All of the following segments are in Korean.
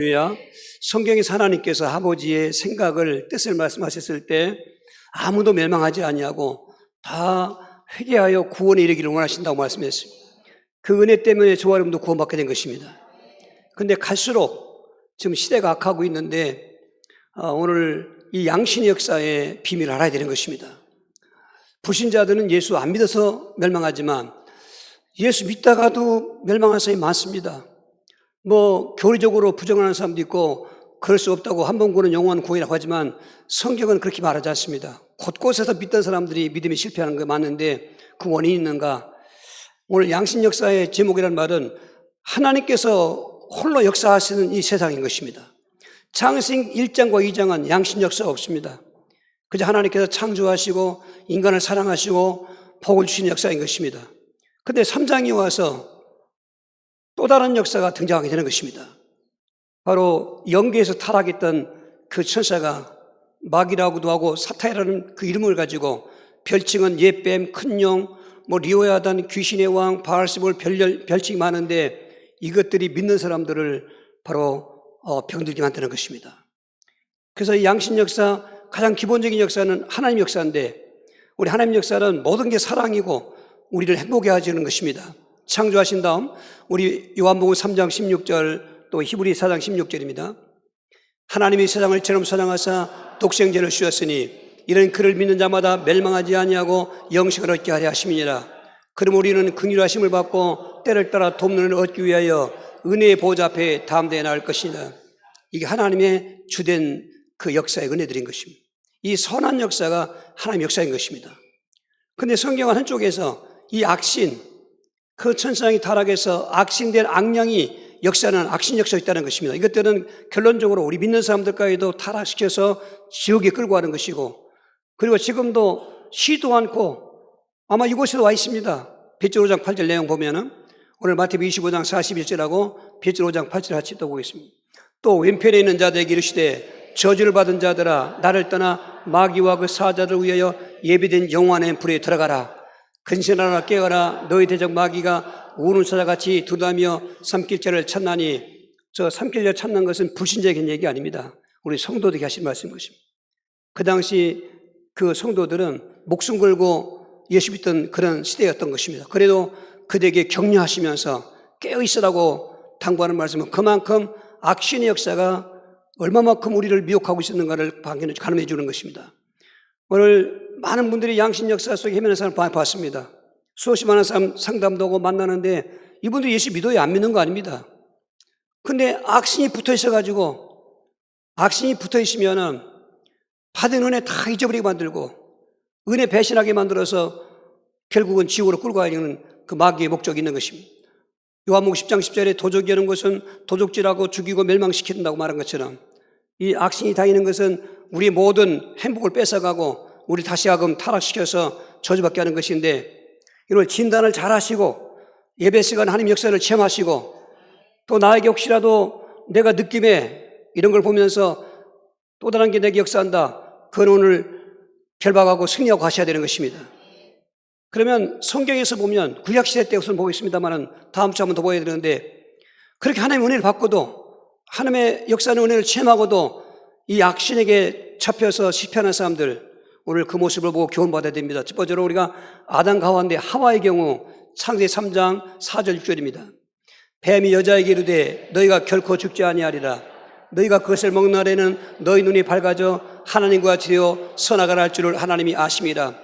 할렐루야. 성경에서 하나님께서 아버지의 생각을 뜻을 말씀하셨을 때 아무도 멸망하지 아니하고 다 회개하여 구원에 이르기를 원하신다고 말씀했습니다. 그 은혜 때문에 저와 여러분도 구원받게 된 것입니다. 그런데 갈수록 지금 시대가 악하고 있는데 오늘 이 양신의 역사의 비밀을 알아야 되는 것입니다. 불신자들은 예수 안 믿어서 멸망하지만 예수 믿다가도 멸망하는 사람이 많습니다. 교리적으로 부정하는 사람도 있고 그럴 수 없다고 한 번 구는 영원한 구원이라고 하지만 성경은 그렇게 말하지 않습니다. 곳곳에서 믿던 사람들이 믿음이 실패하는 게 맞는데 그 원인이 있는가? 오늘 양신 역사의 제목이라는 말은 하나님께서 홀로 역사하시는 이 세상인 것입니다. 창세기 1장과 2장은 양신 역사가 없습니다. 그저 하나님께서 창조하시고 인간을 사랑하시고 복을 주시는 역사인 것입니다. 그런데 3장이 와서 또 다른 역사가 등장하게 되는 것입니다. 바로 영계에서 타락했던 그 천사가 마귀라고도 하고 사탄이라는 그 이름을 가지고 별칭은 옛뱀, 큰용, 리오야단, 귀신의 왕, 바알세볼 별칭이 많은데 이것들이 믿는 사람들을 바로 병들게 만드는 것입니다. 그래서 이 양신 역사 가장 기본적인 역사는 하나님 역사인데 우리 하나님 역사는 모든 게 사랑이고 우리를 행복해 하시는 것입니다. 창조하신 다음 우리 요한복음 3장 16절 또 히브리 4장 16절입니다. 하나님이 세상을 이처럼 사랑하사 독생자를 주셨으니 이는 그를 믿는 자마다 멸망하지 아니하고 영생을 얻게 하려 하심이니라. 그럼 우리는 긍휼하심을 받고 때를 따라 돕는 은혜를 얻기 위하여 은혜의 보좌 앞에 담대히 나갈 것이니라. 이게 하나님의 주된 그 역사의 은혜들인 것입니다. 이 선한 역사가 하나님의 역사인 것입니다. 그런데 성경은 한쪽에서 이 악신, 그 천상이 타락해서 악신된 악령이 역사는 악신 역사가 있다는 것입니다. 이것들은 결론적으로 우리 믿는 사람들까지도 타락시켜서 지옥에 끌고 가는 것이고 그리고 지금도 쉬도 않고 아마 이곳에도 와 있습니다. 베드로 5장 8절 내용 보면은 오늘 마태복음 25장 41절하고 베드로 5장 8절 같이 또 보겠습니다. 또 왼편에 있는 자들에게 이르시되 저주를 받은 자들아 나를 떠나 마귀와 그 사자들을 위하여 예비된 영원한 불에 들어가라. 근신하라 깨어라 너희 대적 마귀가 우는 사자같이 두다며 삼킬자를 찾나니 저 삼킬자 찾는 것은 불신자에게 얘기 아닙니다. 우리 성도들에게 하신 말씀인 것입니다. 그 당시 그 성도들은 목숨 걸고 예수 믿던 그런 시대였던 것입니다. 그래도 그들에게 격려하시면서 깨어있으라고 당부하는 말씀은 그만큼 악신의 역사가 얼마만큼 우리를 미혹하고 있었는가를 가늠해 주는 것입니다. 오늘 많은 분들이 양신 역사 속에 헤매는 사람을 봤습니다. 수없이 많은 사람 상담도 하고 만나는데 이분들이 예수 믿어야 안 믿는 거 아닙니다. 근데 악신이 붙어 있어가지고 악신이 붙어 있으면은 받은 은혜 다 잊어버리게 만들고 은혜 배신하게 만들어서 결국은 지옥으로 끌고 가는 그 마귀의 목적이 있는 것입니다. 요한복음 10장 10절에 도적이 하는 것은 도적질하고 죽이고 멸망시킨다고 말한 것처럼 이 악신이 다니는 것은 우리 모든 행복을 뺏어가고 우리 다시금 타락시켜서 저주받게 하는 것인데 이걸 진단을 잘 하시고 예배 시간 하나님 역사를 체험하시고 또 나에게 혹시라도 내가 느낌에 이런 걸 보면서 또 다른 게 내게 역사한다. 그건 오늘 결박하고 승리하고 가셔야 되는 것입니다. 그러면 성경에서 보면 구약시대 때 우선 보겠습니다만은 다음 주 한번 더 보여야 되는데 그렇게 하나님의 은혜를 받고도 하나님의 역사의 은혜를 체험하고도 이 악신에게 잡혀서 실패하는 사람들 오늘 그 모습을 보고 교훈받아야 됩니다. 첫 번째로 우리가 아담과 하와인데 하와의 경우 창세기 3장 4절 6절입니다. 뱀이 여자에게 이르되 너희가 결코 죽지 아니하리라. 너희가 그것을 먹는 날에는 너희 눈이 밝아져 하나님과 같이 되어 선악을 할 줄을 하나님이 아심이라.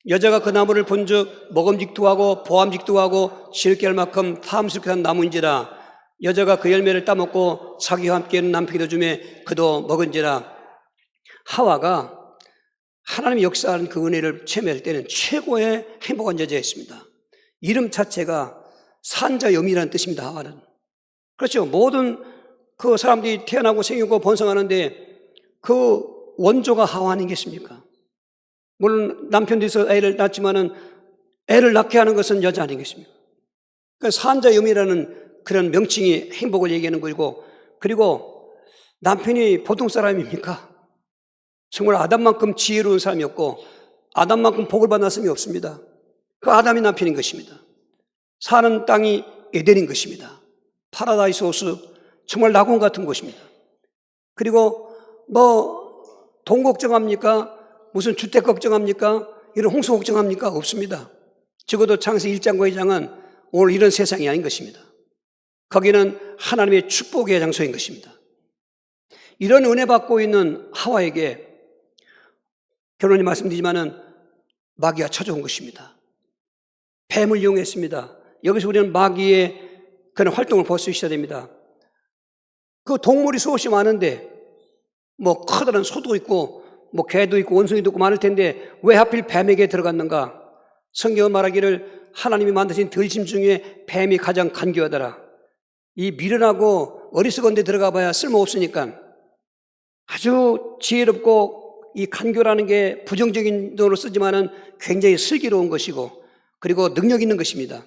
여자가 그 나무를 본즉 먹음직도 하고 보암직도 하고 질게 할 만큼 탐스럽게 한 나무인지라. 여자가 그 열매를 따먹고 자기와 함께 있는 남편에게 주매 그도 먹은지라. 하와가 하나님의 역사하는 그 은혜를 체험할 때는 최고의 행복한 여자였습니다. 이름 자체가 산자염이라는 뜻입니다. 하와는. 그렇죠. 모든 그 사람들이 태어나고 생기고 번성하는데 그 원조가 하와 아니겠습니까? 물론 남편도 있어 애를 낳지만은 애를 낳게 하는 것은 여자 아니겠습니까? 그러니까 산자염이라는 그런 명칭이 행복을 얘기하는 거고 그리고 남편이 보통 사람입니까? 정말 아담만큼 지혜로운 사람이었고 아담만큼 복을 받는 사람이 없습니다. 그 아담이 남편인 것입니다. 사는 땅이 에덴인 것입니다. 파라다이스 호수 정말 낙원 같은 곳입니다. 그리고 돈 걱정합니까? 무슨 주택 걱정합니까? 이런 홍수 걱정합니까? 없습니다. 적어도 창세기 1장과 2장은 오늘 이런 세상이 아닌 것입니다. 거기는 하나님의 축복의 장소인 것입니다. 이런 은혜 받고 있는 하와에게 결론이 말씀드리지만은 마귀가 찾아온 것입니다. 뱀을 이용했습니다. 여기서 우리는 마귀의 그런 활동을 볼 수 있어야 됩니다. 그 동물이 수없이 많은데 커다란 소도 있고 개도 있고 원숭이도 있고 많을 텐데 왜 하필 뱀에게 들어갔는가? 성경은 말하기를 하나님이 만드신 들짐 중에 뱀이 가장 간교하더라. 이 미련하고 어리석은 데 들어가 봐야 쓸모없으니까 아주 지혜롭고 이 간교라는 게 부정적인 돈으로 쓰지만은 굉장히 슬기로운 것이고 그리고 능력 있는 것입니다.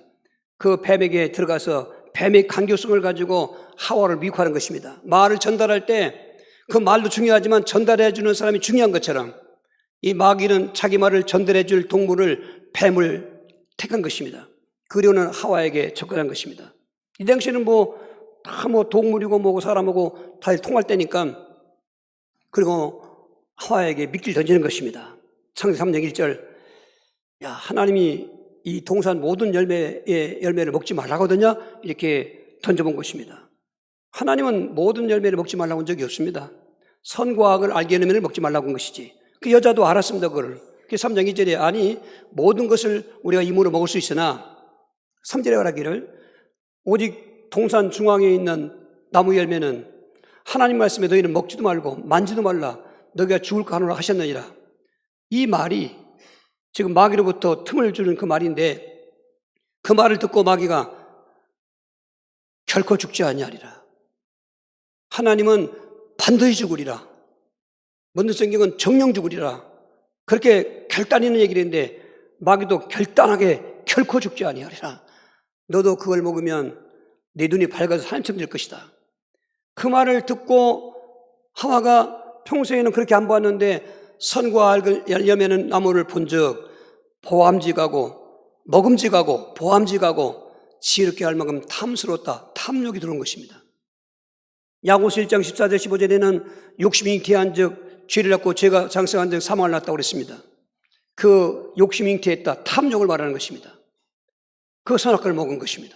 그 뱀에게 들어가서 뱀의 간교성을 가지고 하와를 미혹하는 것입니다. 말을 전달할 때 그 말도 중요하지만 전달해 주는 사람이 중요한 것처럼 이 마귀는 자기 말을 전달해 줄 동물을 뱀을 택한 것입니다. 그리고는 하와에게 접근한 것입니다. 이 당시에는 다 동물이고 뭐고 사람하고 다 통할 때니까 그리고 하와에게 미끼를 던지는 것입니다. 창세기 3장 1절 하나님이 이 동산 모든 열매의 열매를 먹지 말라거든요. 이렇게 던져본 것입니다. 하나님은 모든 열매를 먹지 말라고 한 적이 없습니다. 선과 악을 알게 하는 열매를 먹지 말라고 한 것이지. 그 여자도 알았습니다. 그걸. 3장 2절에 아니 모든 것을 우리가 임으로 먹을 수 있으나 3절에 말하기를 오직 동산 중앙에 있는 나무 열매는 하나님 말씀에 너희는 먹지도 말고 만지도 말라 너희가 죽을까 하노라 하셨느니라. 이 말이 지금 마귀로부터 틈을 주는 그 말인데 그 말을 듣고 마귀가 결코 죽지 아니하리라. 하나님은 반드시 죽으리라. 먼저 성경은 정령 죽으리라. 그렇게 결단 있는 얘기를 했는데 마귀도 결단하게 결코 죽지 아니하리라. 너도 그걸 먹으면 내 눈이 밝아서 하나님처럼 될 것이다. 그 말을 듣고 하와가 평소에는 그렇게 안 보았는데 선과 악을 열매는 나무를 본즉 보암직하고 먹음직하고 보암직하고 지혜롭게 할 만큼 탐스러웠다. 탐욕이 들어온 것입니다. 야고보서 1장 14절 15절에는 욕심이 잉태한 즉 죄를 낳고 죄가 장성한 즉 사망을 낳았다고 그랬습니다. 그 욕심이 잉태했다. 탐욕을 말하는 것입니다. 그 선악과를 먹은 것입니다.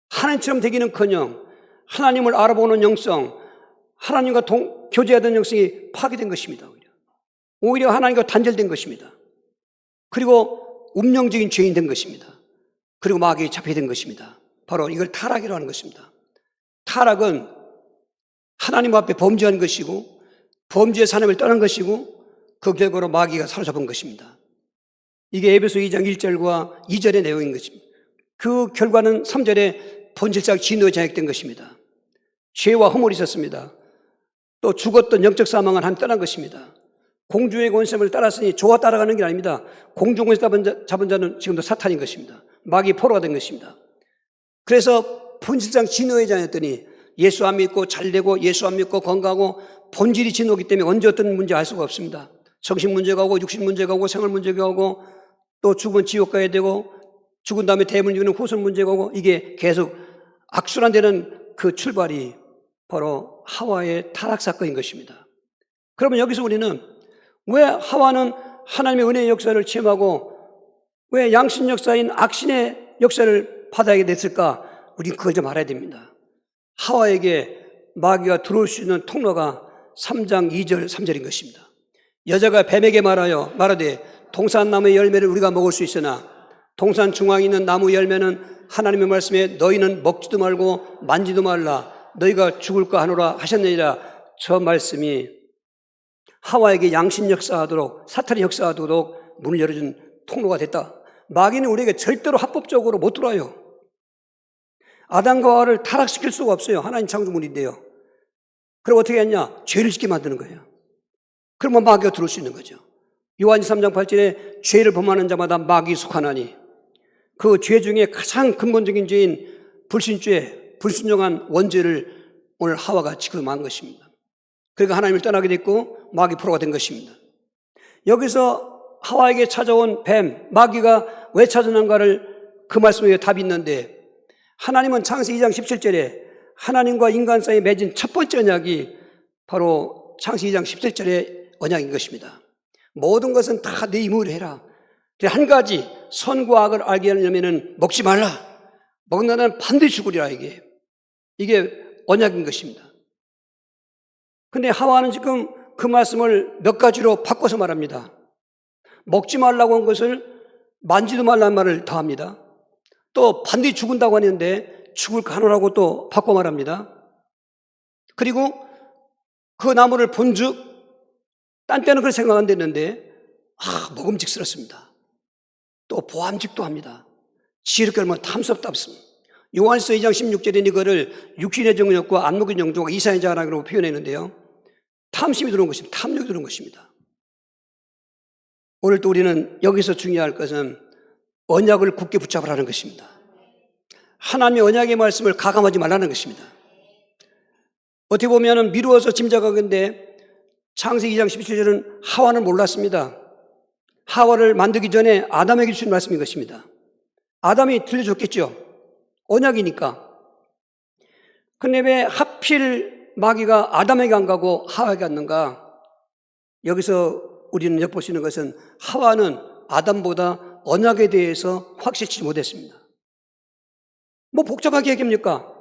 하나님처럼 되기는커녕 하나님을 알아보는 영성, 하나님과 교제하던 영성이 파괴된 것입니다. 오히려 하나님과 단절된 것입니다. 그리고 운명적인 죄인 된 것입니다. 그리고 마귀에 잡히게 된 것입니다. 바로 이걸 타락이라고 하는 것입니다. 타락은 하나님 앞에 범죄한 것이고 범죄의 하나님을 떠난 것이고 그 결과로 마귀가 사로잡은 것입니다. 이게 에베소 2장 1절과 2절의 내용인 것입니다. 그 결과는 3절에 본질적 진노에 장악된 것입니다. 죄와 허물이 있었습니다. 또 죽었던 영적 사망은 하나님 떠난 것입니다. 공주의 권세를 따랐으니 조와 따라가는 게 아닙니다. 공주 권세 잡은 자는 지금도 사탄인 것입니다. 마귀 포로가 된 것입니다. 그래서 본질상 진노에 장악했더니 예수 안 믿고 잘되고 예수 안 믿고 건강하고 본질이 진노기 때문에 언제 어떤 문제 알 수가 없습니다. 정신 문제가 오고 육신 문제가 오고 생활 문제가 오고 또 죽으면 지옥 가야 되고 죽은 다음에 대문 이기는 후손 문제가 오고 이게 계속 악순환되는 그 출발이 바로 하와의 타락 사건인 것입니다. 그러면 여기서 우리는 왜 하와는 하나님의 은혜의 역사를 체험하고 왜 양신 역사인 악신의 역사를 받아야 됐을까? 우리는 그걸 좀 알아야 됩니다. 하와에게 마귀가 들어올 수 있는 통로가 3장 2절 3절인 것입니다. 여자가 뱀에게 말하되 동산나무의 열매를 우리가 먹을 수 있으나 동산 중앙에 있는 나무 열매는 하나님의 말씀에 너희는 먹지도 말고 만지도 말라 너희가 죽을까 하노라 하셨느니라. 저 말씀이 하와에게 양심 역사하도록 사탄이 역사하도록 문을 열어준 통로가 됐다. 마귀는 우리에게 절대로 합법적으로 못 들어와요. 아담과 하와를 타락시킬 수가 없어요. 하나님 창조물인데요. 그럼 어떻게 했냐? 죄를 짓게 만드는 거예요. 그러면 마귀가 들어올 수 있는 거죠. 요한지 3장 8절에 죄를 범하는 자마다 마귀에 속하나니 그 죄 중에 가장 근본적인 죄인 불신죄, 불순종한 원죄를 오늘 하와가 지금한 것입니다. 그러니까 하나님을 떠나게 됐고 마귀 포로가 된 것입니다. 여기서 하와에게 찾아온 뱀, 마귀가 왜 찾아난가를 그 말씀에 답이 있는데 하나님은 창세기 2장 17절에 하나님과 인간 사이에 맺은 첫 번째 언약이 바로 창세기 2장 17절의 언약인 것입니다. 모든 것은 다 내 힘으로 해라. 한 가지 선과 악을 알게 하려면 먹지 말라. 먹는다면 반드시 죽으리라. 이게 언약인 것입니다. 근데 하와는 지금 그 말씀을 몇 가지로 바꿔서 말합니다. 먹지 말라고 한 것을 만지도 말라는 말을 더합니다. 또 반드시 죽은다고 하는데 죽을 간호라고 또 바꿔 말합니다. 그리고 그 나무를 본즉 딴 때는 그렇게 생각 안 됐는데 먹음직스럽습니다. 또 보암직도 합니다. 지혜롭게 하면 탐스럽다 없습니다. 요한서 2장 16절에 이거를 육신의 정욕과 안목의 정욕과 이사의 자랑으로 표현했는데요. 탐심이 들어온 것입니다. 탐욕이 들어온 것입니다. 오늘 또 우리는 여기서 중요할 것은 언약을 굳게 붙잡으라는 것입니다. 하나님의 언약의 말씀을 가감하지 말라는 것입니다. 어떻게 보면 미루어서 짐작하건대 창세기 2장 17절은 하와는 몰랐습니다. 하와를 만들기 전에 아담에게 주신 말씀인 것입니다. 아담이 들려줬겠죠. 언약이니까. 근데 왜 하필 마귀가 아담에게 안 가고 하와에게 갔는가? 여기서 우리는 엿볼 수 있는 것은 하와는 아담보다 언약에 대해서 확실치 못했습니다. 뭐 복잡하게 얘기합니까?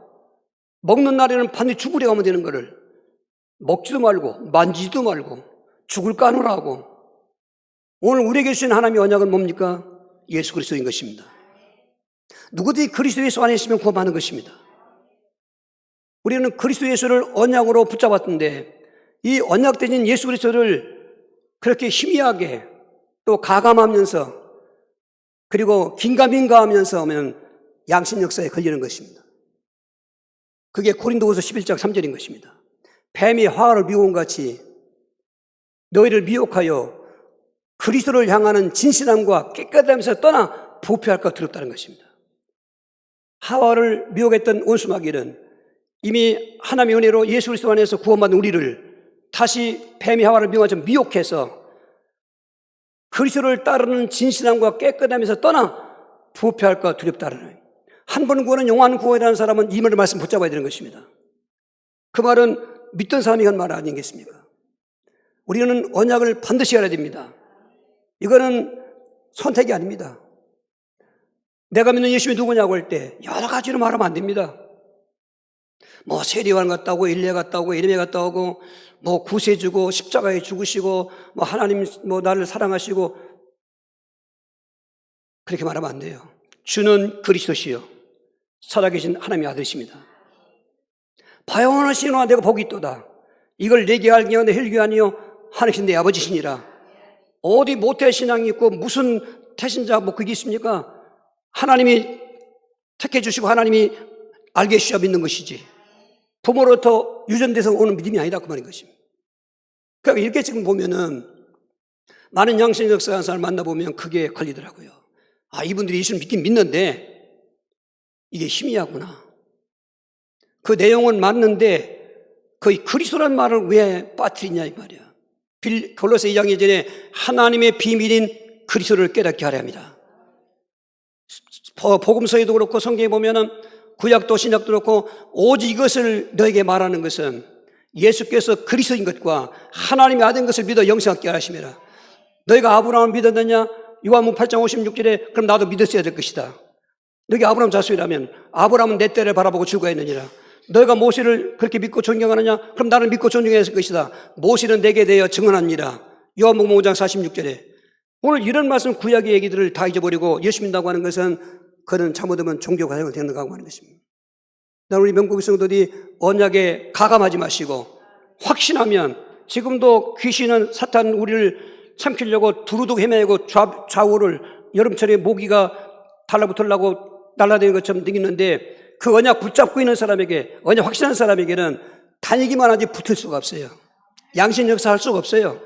먹는 날에는 반드시 죽으려고 하면 되는 거를 먹지도 말고 만지지도 말고 죽을 까놓으라고. 오늘 우리에게 주신 하나님의 언약은 뭡니까? 예수 그리스도인 것입니다. 누구든지 그리스도 예수 안에 있으면 구원받는 것입니다. 우리는 그리스도 예수를 언약으로 붙잡았던데 이 언약되진 예수 그리스도를 그렇게 희미하게 또 가감하면서 그리고 긴가민가하면서 하면 양심 역사에 걸리는 것입니다. 그게 고린도후서 11장 3절인 것입니다. 뱀이 화를 미워온 같이 너희를 미혹하여 그리스도를 향하는 진실함과 깨끗함에서 떠나 부패할까 두렵다는 것입니다. 하와를 미혹했던 원수마귀는 이미 하나님의 은혜로 예수 그리스도 안에서 구원받은 우리를 다시 뱀이 하와를 미혹해서 그리스도를 따르는 진실함과 깨끗함에서 떠나 부패할까 두렵다는 한 번 구원은 영원한 구원이라는 사람은 이 말씀 붙잡아야 되는 것입니다. 그 말은 믿던 사람이 한 말 아니겠습니까? 우리는 언약을 반드시 알아야 됩니다. 이거는 선택이 아닙니다. 내가 믿는 예수님이 누구냐고 할 때 여러 가지로 말하면 안 됩니다. 뭐 세례요한 갔다 오고 엘리야 갔다 오고 예레미야 갔다 오고 뭐 구세주고 십자가에 죽으시고 뭐 하나님 뭐 나를 사랑하시고 그렇게 말하면 안 돼요. 주는 그리스도시요 살아계신 하나님의 아들이십니다. 바요하시노라 내가 복이 있도다. 이걸 내게 알게 하는데 헬기 아니요 하나님이신 내 아버지시니라. 어디 모태 신앙이 있고 무슨 태신자 뭐 그게 있습니까? 하나님이 택해 주시고 하나님이 알게 해주셔야 믿는 것이지 부모로부터 유전돼서 오는 믿음이 아니다 그 말인 것입니다. 그러니까 이렇게 지금 보면은 많은 양심 역사하는 사람을 만나보면 그게 걸리더라고요. 이분들이 예수를 믿긴 믿는데 이게 희미하구나. 그 내용은 맞는데 거의 그리스도란 말을 왜 빠뜨리냐 이 말이야. 골로새 2장 예전에 하나님의 비밀인 그리스도를 깨닫게 하려 합니다. 복음서에도 그렇고 성경에 보면은 구약도 신약도 그렇고 오직 이것을 너에게 말하는 것은 예수께서 그리스도인 것과 하나님의 아들인 것을 믿어 영생하게 하심이라. 너희가 아브라함을 믿었느냐? 요한복음 8장 56절에 그럼 나도 믿었어야 될 것이다. 너희가 아브라함 자손이라면 아브라함은 내 때를 바라보고 즐거워했느니라. 너희가 모세를 그렇게 믿고 존경하느냐? 그럼 나는 믿고 존경했을 것이다. 모세는 내게 대하여 증언하니라. 요한복음 5장 46절에 오늘 이런 말씀 구약의 얘기들을 다 잊어버리고 예수 믿는다고 하는 것은 그는 잘못하면 종교 과정을 되는가고 하는 것입니다. 우리 명국의 성도들이 언약에 가감하지 마시고 확신하면 지금도 귀신은 사탄 우리를 삼키려고 두루두루 헤매고 좌우를 여름철에 모기가 달라붙으려고 날아다니는 것처럼 느끼는데 그 언약 붙잡고 있는 사람에게 언약 확신하는 사람에게는 다니기만 하지 붙을 수가 없어요. 양심 역사할 수가 없어요.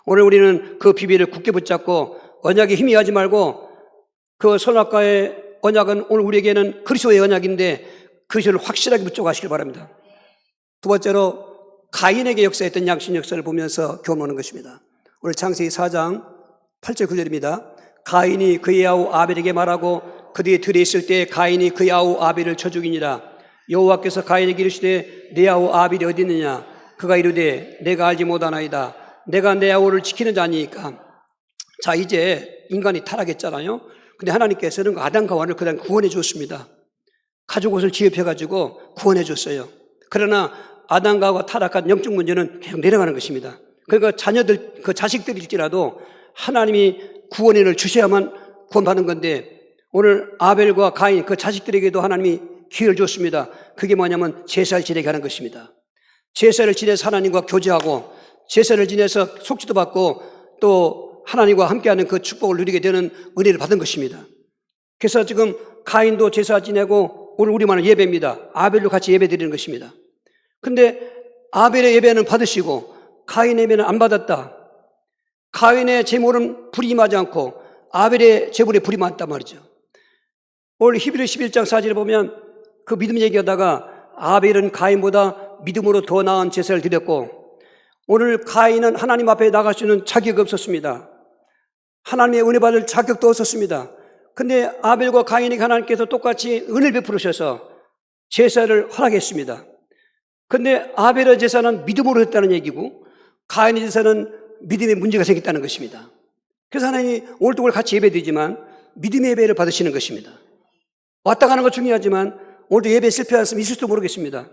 오늘 우리는 그 비밀을 굳게 붙잡고 언약에 희미하지 말고 그 선악과의 언약은 오늘 우리에게는 그리스도의 언약인데 그리스도를 확실하게 붙잡아시길 바랍니다. 두 번째로 가인에게 역사했던 양심 역사를 보면서 교훈하는 것입니다. 오늘 창세기 4장 8절 9절입니다. 가인이 그의 아우 아벨에게 말하고 그들이 들에 있을 때 가인이 그의 아우 아벨을 쳐 죽이니라. 여호와께서 가인에게 이르시되 내 아우 아벨이 어디 있느냐? 그가 이르되 내가 알지 못하나이다. 내가 내 아우를 지키는 자니까. 자, 이제 인간이 타락했잖아요. 근데 하나님께서는 아담과 하와를 그냥 구원해 줬습니다. 가족 옷을 지업해가지고 구원해 줬어요. 그러나 아담과 하와 타락한 영적 문제는 계속 내려가는 것입니다. 그러니까 자녀들, 그 자식들일지라도 하나님이 구원인을 주셔야만 구원받는 건데, 오늘 아벨과 가인 그 자식들에게도 하나님이 기회를 줬습니다. 그게 뭐냐면 제사를 지내게 하는 것입니다. 제사를 지내서 하나님과 교제하고, 제사를 지내서 속죄도 받고, 또 하나님과 함께하는 그 축복을 누리게 되는 은혜를 받은 것입니다. 그래서 지금 가인도 제사 지내고, 오늘 우리만은 예배입니다. 아벨도 같이 예배 드리는 것입니다. 근데 아벨의 예배는 받으시고 가인의 예배는 안 받았다. 가인의 제물은 불이 임하지 않고 아벨의 제물에 불이 임했단 말이죠. 오늘 히브리 11장 4절에 보면 그 믿음 얘기하다가 아벨은 가인보다 믿음으로 더 나은 제사를 드렸고, 오늘 가인은 하나님 앞에 나갈 수 있는 자격이 없었습니다. 하나님의 은혜 받을 자격도 없었습니다. 근데 아벨과 가인에게 하나님께서 똑같이 은혜를 베풀으셔서 제사를 허락했습니다. 근데 아벨의 제사는 믿음으로 했다는 얘기고, 가인의 제사는 믿음에 문제가 생겼다는 것입니다. 그래서 하나님이 오늘도 그걸 같이 예배드리지만 믿음의 예배를 받으시는 것입니다. 왔다 가는 건 중요하지만 오늘도 예배 실패했으면 있을지도 모르겠습니다.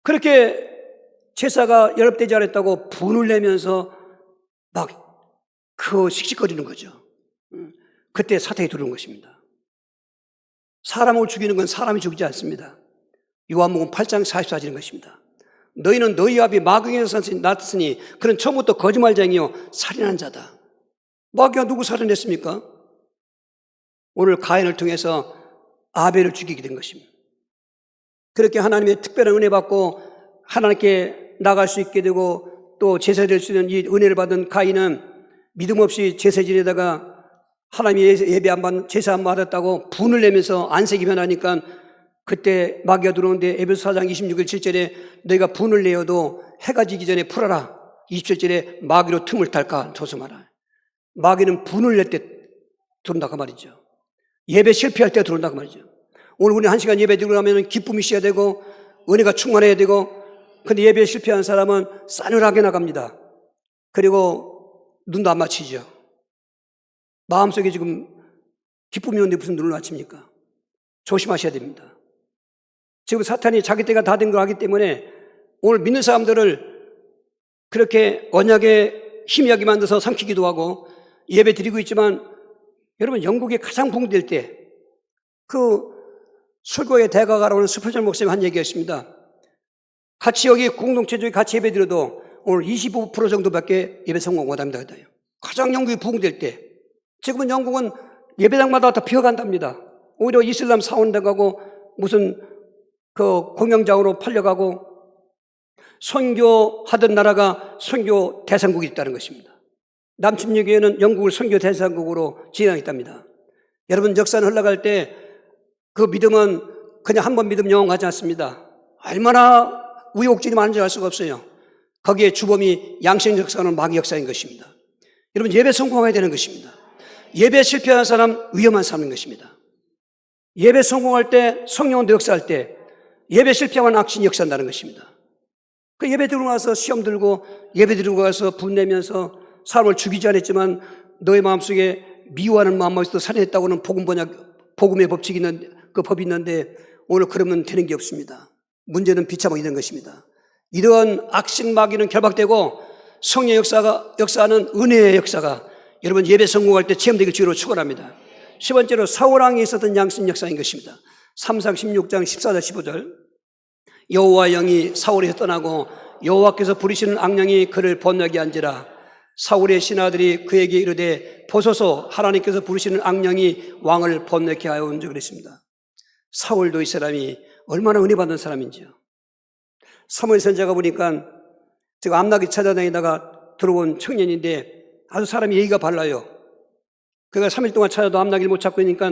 그렇게 제사가 연합되지 않았다고 분을 내면서 막 그 씩씩거리는 거죠. 그때 사탄이 들어온 것입니다. 사람을 죽이는 건 사람이 죽이지 않습니다. 요한복음 8장 44절인 것입니다. 너희는 너희 아비 마귀에서 났으니 그는 처음부터 거짓말쟁이요 살인한 자다. 마귀가 누구 살인했습니까? 오늘 가인을 통해서 아벨을 죽이게 된 것입니다. 그렇게 하나님의 특별한 은혜 받고 하나님께 나갈 수 있게 되고 또 제사 될 수 있는 이 은혜를 받은 가인은 믿음 없이 제사 지내다가 하나님이 예배 안 받는, 제사 안 받았다고 분을 내면서 안색이 변하니까 그때 마귀가 들어오는데 에베소 4장 26절 7절에 너희가 분을 내어도 해가 지기 전에 풀어라. 27절에 마귀로 틈을 탈까 조심하라. 마귀는 분을 낼 때 들어온다고 말이죠. 예배 실패할 때 들어온다고 말이죠. 오늘 우리 1시간 예배 드리고 나면 기쁨이 있어야 되고 은혜가 충만해야 되고, 근데 예배 실패한 사람은 싸늘하게 나갑니다. 그리고 눈도 안 맞추죠. 마음속에 지금 기쁨이 오는데 무슨 눈을 맞춥니까? 조심하셔야 됩니다. 지금 사탄이 자기 때가 다 된 걸 하기 때문에 오늘 믿는 사람들을 그렇게 언약에 희미하게 만들어서 삼키기도 하고 예배 드리고 있지만, 여러분 영국에 가장 붕괴될 때 그 술고의 대가가라고 하는 스펄전 목사님 한 얘기가 있습니다. 같이 여기 공동체 중에 같이 예배 드려도 오늘 25% 정도밖에 예배 성공 못합니다. 가장 영국이 부흥될 때, 지금은 영국은 예배당마다 다 비어간답니다. 오히려 이슬람 사원당 가고 무슨 그 공영장으로 팔려가고 선교하던 나라가 선교 대상국이 있다는 것입니다. 남침역에는 영국을 선교 대상국으로 지정했답니다. 여러분 역사는 흘러갈 때 그 믿음은 그냥 한 번 믿으면 영원하지 않습니다. 얼마나 우여곡절이 많은지 알 수가 없어요. 거기에 주범이 양심 역사는 마귀 역사인 것입니다. 여러분 예배 성공해야 되는 것입니다. 예배 실패한 사람 위험한 사람인 것입니다. 예배 성공할 때, 성령도 역사할 때 예배 실패하면 악신이 역사한다는 것입니다. 그 예배 들고 나서 시험 들고 예배 들고 가서 분내면서 사람을 죽이지 않았지만 너의 마음속에 미워하는 마음으로서 살인했다고는 복음의 법칙이 있는, 그 법이 있는데 오늘 그러면 되는 게 없습니다. 문제는 비참하게 된 것입니다. 이러한 악신 마귀는 결박되고 성령 역사하는 은혜의 역사가 여러분 예배 성공할 때 체험되길 주로 축원합니다. 10번째로 사울왕에 있었던 양심 역사인 것입니다. 3상 16장 14절 15절 여호와 영이 사울에서 떠나고 여호와께서 부리시는 악령이 그를 번뇌하게 한지라. 사울의 신하들이 그에게 이르되 보소서 하나님께서 부르시는 악령이 왕을 번뇌케 하여 온 줄 그랬습니다. 사울도 이 사람이 얼마나 은혜 받은 사람인지요. 사무엘 선지자가 보니까 제가 암나기 찾아다니다가 들어온 청년인데 아주 사람이 예의가 발라요. 그가 3일 동안 찾아도 암나기를 못 찾고 있으니까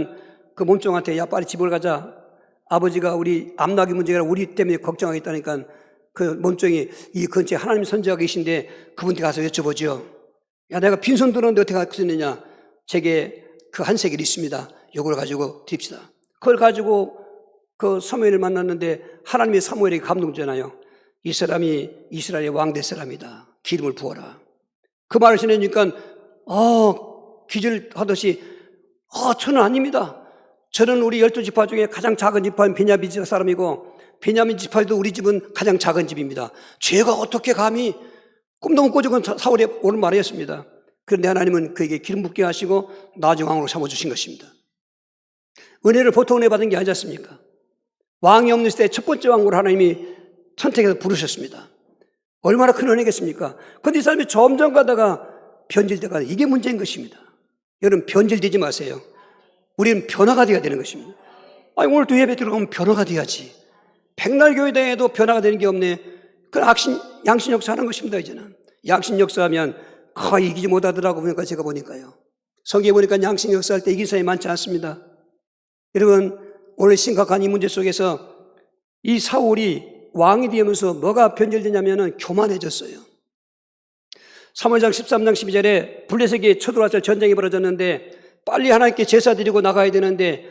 그 몸종한테 야 빨리 집을 가자. 아버지가 우리 암나기 문제가 우리 때문에 걱정하겠다니까 그 몸종이 이 근처에 하나님 선지자가 계신데 그분한테 가서 여쭤보죠. 야 내가 빈손 들었는데 어떻게 할 수 있느냐. 제게 그 한세겔이 있습니다. 요걸 가지고 드립시다. 그걸 가지고 그 사무엘을 만났는데 하나님이 사무엘에게 감동잖아요. 이 사람이 이스라엘의 왕 될 사람이다. 기름을 부어라. 그 말을 전해주니까 기절하듯이 저는 아닙니다. 저는 우리 12지파 중에 가장 작은 지파인 베냐민 지파 사람이고 베냐민 지파에도 우리 집은 가장 작은 집입니다. 제가 어떻게 감히 꿈도 못 꾸고 사울의 옳은 말이었습니다. 그런데 하나님은 그에게 기름 붓게 하시고 나중 왕으로 삼아주신 것입니다. 은혜를 보통 은혜 받은 게 아니지 않습니까? 왕이 없는 시대에 첫 번째 왕으로 하나님이 선택해서 부르셨습니다. 얼마나 큰 은혜겠습니까? 그런데 이 사람이 점점 가다가 변질돼가 이게 문제인 것입니다. 여러분 변질되지 마세요. 우리는 변화가 되어야 되는 것입니다. 오늘도 예배 들어가면 변화가 돼야지. 백날 교회 다녀도 변화가 되는 게 없네. 그건 양신 역사 하는 것입니다. 이제는 양신 역사하면 거의 이기지 못하더라고 보니까 제가 보니까요. 성경에 보니까 양신 역사할 때 이긴 사람이 많지 않습니다. 여러분 오늘 심각한 이 문제 속에서 이 사울이 왕이 되면서 뭐가 변질되냐면은 교만해졌어요. 사무엘상 13장 12절에 블레셋이 쳐들어와서 전쟁이 벌어졌는데 빨리 하나님께 제사 드리고 나가야 되는데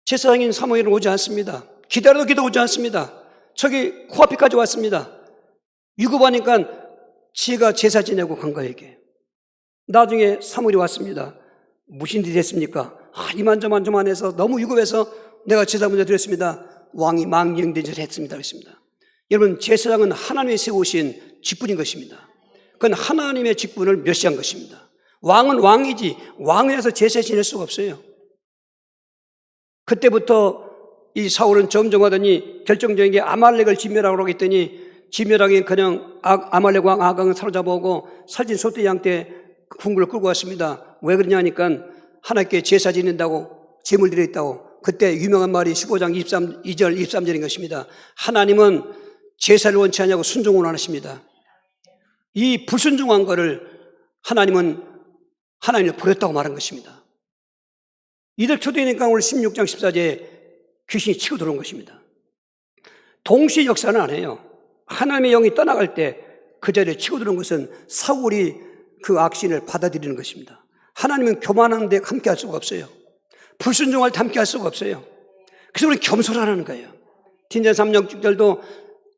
제사장인 사무엘은 오지 않습니다. 기다려도 기도 오지 않습니다. 저기 코앞에까지 왔습니다. 유급하니까 지가 제사 지내고 간 거에게. 나중에 사무엘이 왔습니다. 무슨 일이 됐습니까? 이만저만 해서 너무 유급해서 내가 제사 먼저 드렸습니다. 왕이 망령대제를 했습니다. 그랬습니다. 여러분 제사장은 하나님이 세우신 직분인 것입니다. 그건 하나님의 직분을 멸시한 것입니다. 왕은 왕이지 왕이라서 제사 지낼 수가 없어요. 그때부터 이 사울은 점점 하더니 결정적인 게 아말렉을 진멸하라고 했더니 진멸하기엔 그냥 아말렉 왕 아강을 사로잡아오고 살찐 소떼 양 때 궁궐을 끌고 왔습니다. 왜 그러냐 하니까 하나님께 제사 지낸다고 제물 드렸다고. 그때 유명한 말이 15장 2절 23절인 것입니다. 하나님은 제사를 원치 않냐고 순종을 원하십니다. 이 불순종한 거를 하나님을 버렸다고 말한 것입니다. 이들 초대니까 오늘 16장 14절에 귀신이 치고 들어온 것입니다. 동시에 역사는 안 해요. 하나님의 영이 떠나갈 때 그 자리에 치고 들어온 것은 사울이 그 악신을 받아들이는 것입니다. 하나님은 교만한데 함께 할 수가 없어요. 불순종할 때 함께 할 수가 없어요. 그래서 우리는 겸손하라는 거예요. 진전 3장 6절도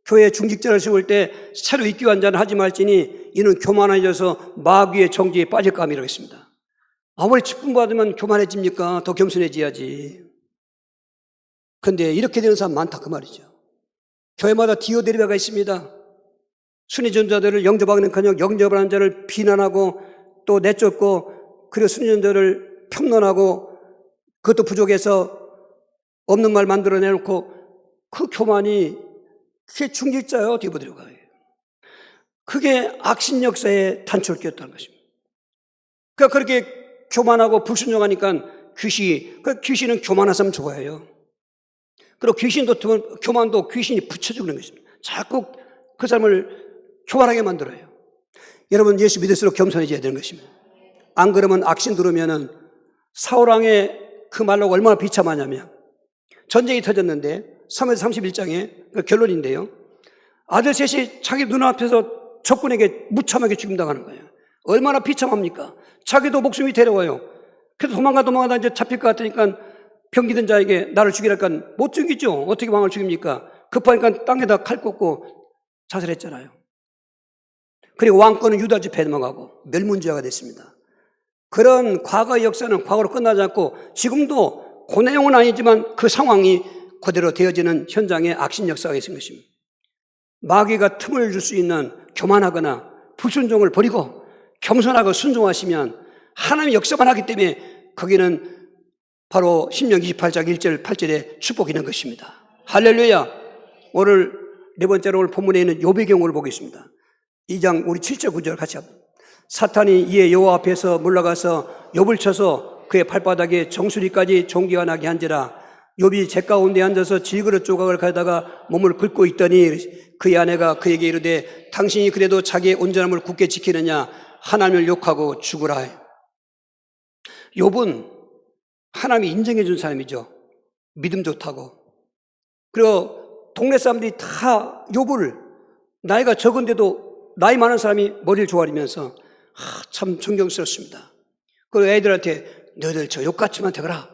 교회 중직자를 세울 때 새로 입기한 자는 하지 말지니 이는 교만해져서 마귀의 정죄에 빠질까 함이라고 했습니다. 아무리 직분 받으면 교만해집니까? 더 겸손해져야지. 그런데 이렇게 되는 사람 많다 그 말이죠. 교회마다 디오데리베가 있습니다. 순위 전자들을 영접하기는커녕 영접하는 자를 비난하고 또 내쫓고 그리고 순위 전자를 평론하고 그것도 부족해서 없는 말 만들어내놓고 그 교만이 그게 중직자예요. 디오데리베가. 그게 악신 역사의 단초였다는 것입니다. 그러니까 그렇게 교만하고 불순종하니까 귀신은 교만한 사람 좋아해요. 그리고 교만도 귀신이 붙여주고 있는 것입니다. 자꾸 그 사람을 교만하게 만들어요. 여러분 예수 믿을수록 겸손해져야 되는 것입니다. 안 그러면 악신 들으면은 사울왕의 그 말로 얼마나 비참하냐면 전쟁이 터졌는데 3월 31장에 그 결론인데요. 아들 셋이 자기 눈앞에서 적군에게 무참하게 죽임당하는 거예요. 얼마나 비참합니까? 자기도 목숨이 데려와요. 그래서 도망가다 이제 잡힐 것 같으니까 병기든 자에게 나를 죽이랄까 못 죽이죠. 어떻게 왕을 죽입니까? 급하니까 땅에다 칼 꽂고 자살했잖아요. 그리고 왕권은 유다 집에 넘어가고 멸문지화가 됐습니다. 그런 과거의 역사는 과거로 끝나지 않고 지금도 그 내용은 아니지만 그 상황이 그대로 되어지는 현장에 악신 역사가 있는 것입니다. 마귀가 틈을 줄 수 있는 교만하거나 불순종을 버리고 겸손하고 순종하시면 하나님의 역사만 하기 때문에 거기는 바로 신명기 28장 1절 8절에 축복이 있는 것입니다. 할렐루야. 오늘 네 번째로 오늘 본문에 있는 욥의 경우를 보겠습니다. 2장 우리 7절 9절 같이 합니다. 사탄이 이에 여호와 앞에서 물러가서 욥을 쳐서 그의 발바닥에 정수리까지 종기가 나게 한지라. 욥이 재 가운데 앉아서 질그릇 조각을 가져다가 몸을 긁고 있더니 그의 아내가 그에게 이르되 당신이 그래도 자기의 온전함을 굳게 지키느냐 하나님을 욕하고 죽으라. 욥은 하나님이 인정해 준 사람이죠. 믿음 좋다고. 그리고 동네 사람들이 다 욥을 나이가 적은데도 나이 많은 사람이 머리를 조아리면서 참 존경스럽습니다. 그리고 애들한테 너희들 저 욥같이만 되거라.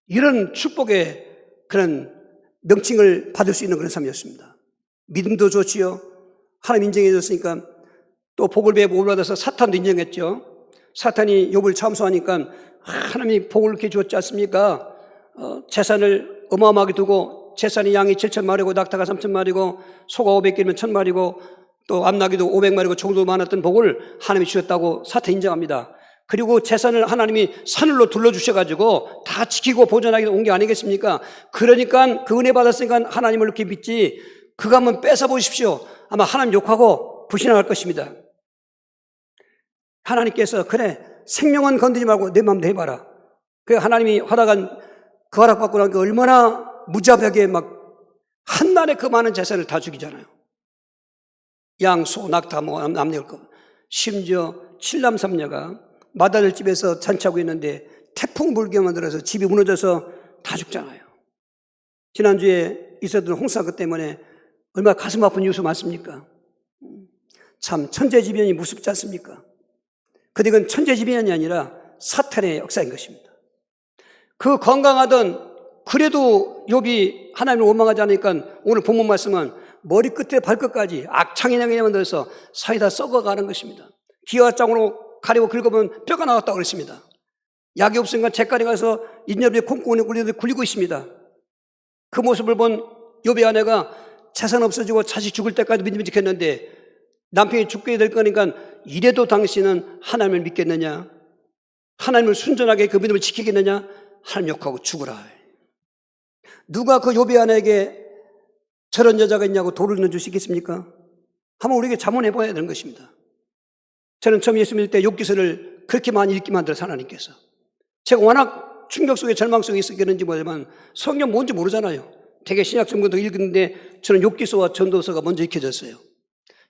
이런 축복의 그런 명칭을 받을 수 있는 그런 삶이었습니다. 믿음도 좋지요. 하나님 인정해 줬으니까 또 복을 배에 복을 받아서 사탄도 인정했죠. 사탄이 욥을 참소하니까 하나님이 복을 이렇게 줬지 않습니까? 재산을 어마어마하게 두고 재산이 양이 7,000마리고 낙타가 3,000마리고 소가 500개면 1,000마리고 또 암나귀도 500마리고 정도 많았던 복을 하나님이 주셨다고 사탄 인정합니다. 그리고 재산을 하나님이 산을로 둘러주셔가지고 다 지키고 보존하게 온 게 아니겠습니까? 그러니까 그 은혜 받았으니까 하나님을 이렇게 믿지 그거 한번 뺏어보십시오. 아마 하나님 욕하고 불신할 것입니다. 하나님께서 그래 생명은 건드리지 말고 내 마음대로 해봐라. 그 하나님이 허락한 그 허락받고 나니까 얼마나 무자비하게 막 한날에 그 많은 재산을 다 죽이잖아요. 양, 소, 낙타, 남녀 것. 심지어 7남 3녀가 마다들 집에서 잔치하고 있는데 태풍 불게만 들어서 집이 무너져서 다 죽잖아요. 지난주에 있었던 홍수사건 때문에 얼마나 가슴 아픈 뉴스 많습니까? 참 천재지변이 무섭지 않습니까? 근데 그건 천재지변이 아니라 사탄의 역사인 것입니다. 그 건강하던 그래도 욥이 하나님을 원망하지 않으니까 오늘 본문 말씀은 머리끝에 발끝까지 악창이냐게 만들어서 사이 다 썩어가는 것입니다. 기와장으로 가리고 긁으면 뼈가 나왔다고 그랬습니다. 약이 없으니까 잿가리 가서 인절미에 콩콩이 굴리고 있습니다. 그 모습을 본 욥의 아내가 재산 없어지고 자식 죽을 때까지 믿음을 지켰는데 남편이 죽게 될 거니까 이래도 당신은 하나님을 믿겠느냐? 하나님을 순전하게 그 믿음을 지키겠느냐? 하나님 욕하고 죽으라. 누가 그 욥의 아내에게 저런 여자가 있냐고 돌을 넣어주시겠습니까? 한번 우리에게 자문해 봐야 되는 것입니다. 저는 처음 예수 믿을 때 욥기서를 그렇게 많이 읽게 만들어서 하나님께서 제가 워낙 충격 속에 절망 속에 있었겠는지 모르지만 성경 뭔지 모르잖아요. 되게 신약 성경도 읽었는데 저는 욥기서와 전도서가 먼저 읽혀졌어요.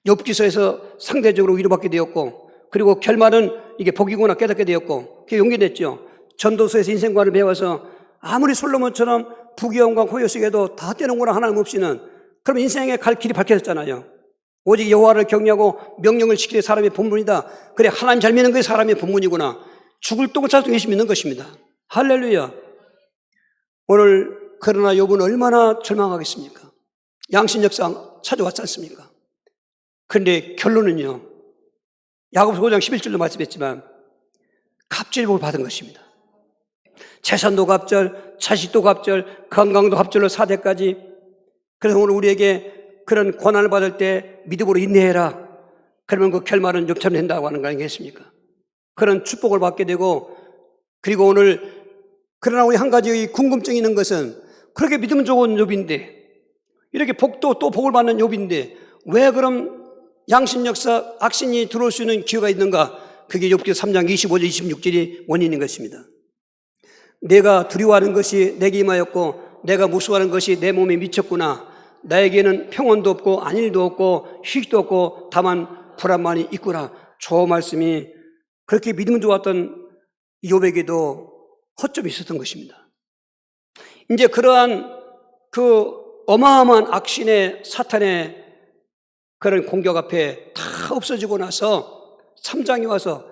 욥기서에서 상대적으로 위로받게 되었고 그리고 결말은 이게 복이구나 깨닫게 되었고 그게 용기 냈죠. 전도서에서 인생관을 배워서 아무리 솔로몬처럼 부귀영광 호요 속에도 다 떼는구나 하나님 없이는 그럼 인생에 갈 길이 밝혀졌잖아요. 오직 여호와를 경외하고 명령을 지키는 사람의 본분이다. 그래 하나님 잘 믿는 게 사람의 본분이구나. 죽을 똥을 찾아서 예수 믿는 것입니다. 할렐루야. 오늘 그러나 욥은 얼마나 절망하겠습니까? 양심 역사 찾아왔지 않습니까? 그런데 결론은요. 야고보서 5장 11절로 말씀했지만 갑절복을 받은 것입니다. 재산도 갑절, 자식도 갑절, 건강도 갑절로 4대까지. 그래서 오늘 우리에게 그런 고난을 받을 때 믿음으로 인내해라. 그러면 그 결말은 욥처럼 된다고 하는 거 아니겠습니까? 그런 축복을 받게 되고 그리고 오늘 그러나 우리 한 가지 궁금증이 있는 것은 그렇게 믿음 좋은 욥인데 이렇게 복도 또 복을 받는 욥인데 왜 그럼 양심 역사 악신이 들어올 수 있는 기회가 있는가? 그게 욥기 3장 25절 26절이 원인인 것입니다. 내가 두려워하는 것이 내게 임하였고 내가 무서워하는 것이 내 몸에 미쳤구나. 나에게는 평온도 없고 안일도 없고 휴식도 없고 다만 불안만이 있구나. 저 말씀이 그렇게 믿음 좋았던 욥에게도 허점이 있었던 것입니다. 이제 그러한 그 어마어마한 악신의 사탄의 그런 공격 앞에 다 없어지고 나서 3장이 와서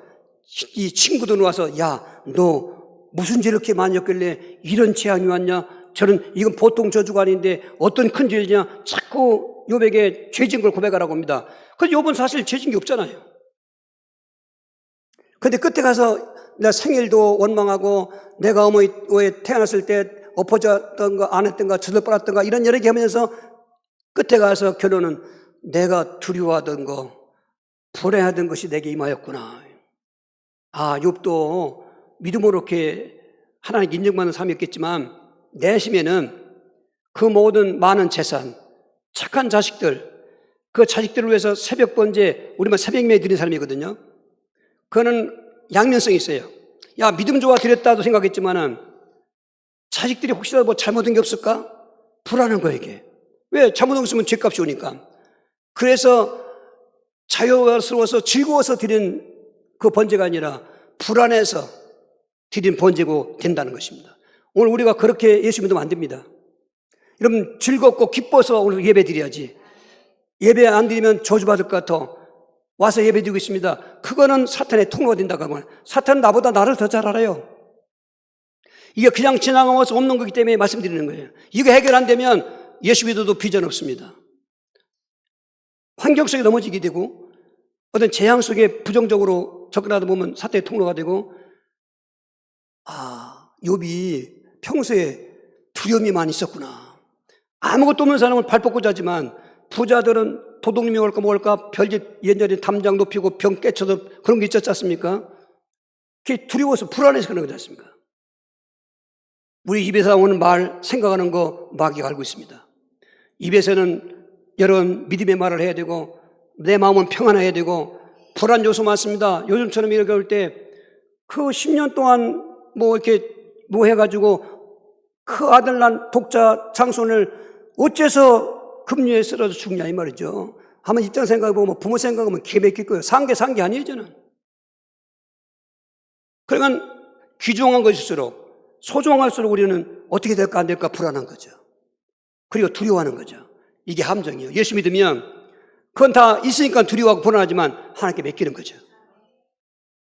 이 친구들 와서 야, 너 무슨 죄를 이렇게 많이 했길래 이런 재앙이 왔냐? 이건 보통 저주가 아닌데 어떤 큰 죄냐? 자꾸 욥에게 죄진 걸 고백하라고 합니다. 그런데 욥은 사실 죄진 게 없잖아요. 그런데 끝에 가서 내 생일도 원망하고 내가 어머니에 태어났을 때 엎어졌던가 안 했던가 저들 빨았던가 이런 여러 개 하면서 끝에 가서 결론은 내가 두려워하던 거 불행하던 것이 내게 임하였구나. 아, 욥도 믿음으로 이렇게 하나님 인정받는 삶이었겠지만 내심에는 그 모든 많은 재산, 착한 자식들, 그 자식들을 위해서 새벽 번제, 우리만 새벽 예배 드린 사람이거든요. 그거는 양면성이 있어요. 야, 믿음 좋아 드렸다도 생각했지만은 자식들이 혹시라도 뭐 잘못한 게 없을까? 불안한 거예요, 이게. 왜? 잘못한 거 있으면 죗값이 오니까. 그래서 자유스러워서 즐거워서 드린 그 번제가 아니라 불안해서 드린 번제고 된다는 것입니다. 오늘 우리가 그렇게 예수 믿으면 안 됩니다. 여러분 즐겁고 기뻐서 오늘 예배 드려야지. 예배 안 드리면 저주받을 것 같아. 와서 예배 드리고 있습니다. 그거는 사탄의 통로가 된다고 하면 사탄은 나보다 나를 더 잘 알아요. 이게 그냥 지나가면 없는 거기 때문에 말씀드리는 거예요. 이거 해결 안 되면 예수 믿어도 비전 없습니다. 환경 속에 넘어지게 되고 어떤 재앙 속에 부정적으로 접근하다 보면 사태의 통로가 되고, 욥이 평소에 두려움이 많이 있었구나. 아무것도 없는 사람은 발 뻗고 자지만 부자들은 도둑님이 올까 뭘까 별짓 옛날에 담장 높이고 병 깨쳐서 그런 게 있었지 않습니까? 그게 두려워서 불안해서 그런 거지 않습니까? 우리 입에서 나오는 말, 생각하는 거 마귀가 알고 있습니다. 입에서는 여러 믿음의 말을 해야 되고 내 마음은 평안해야 되고 불안 요소 많습니다. 요즘처럼 이렇게 올 때 그 10년 동안 이렇게 해가지고 그 아들 난 독자 장손을 어째서 급류에 쓰러져 죽냐 이 말이죠. 한번 입장 생각해보면 부모 생각하면 개맥힐 거예요. 산 게 아니에요 저는. 그러니까 귀중한 것일수록 소중할수록 우리는 어떻게 될까 안 될까 불안한 거죠. 그리고 두려워하는 거죠. 이게 함정이에요. 예수 믿으면 그건 다 있으니까 두려워하고 불안하지만 하나님께 맡기는 거죠.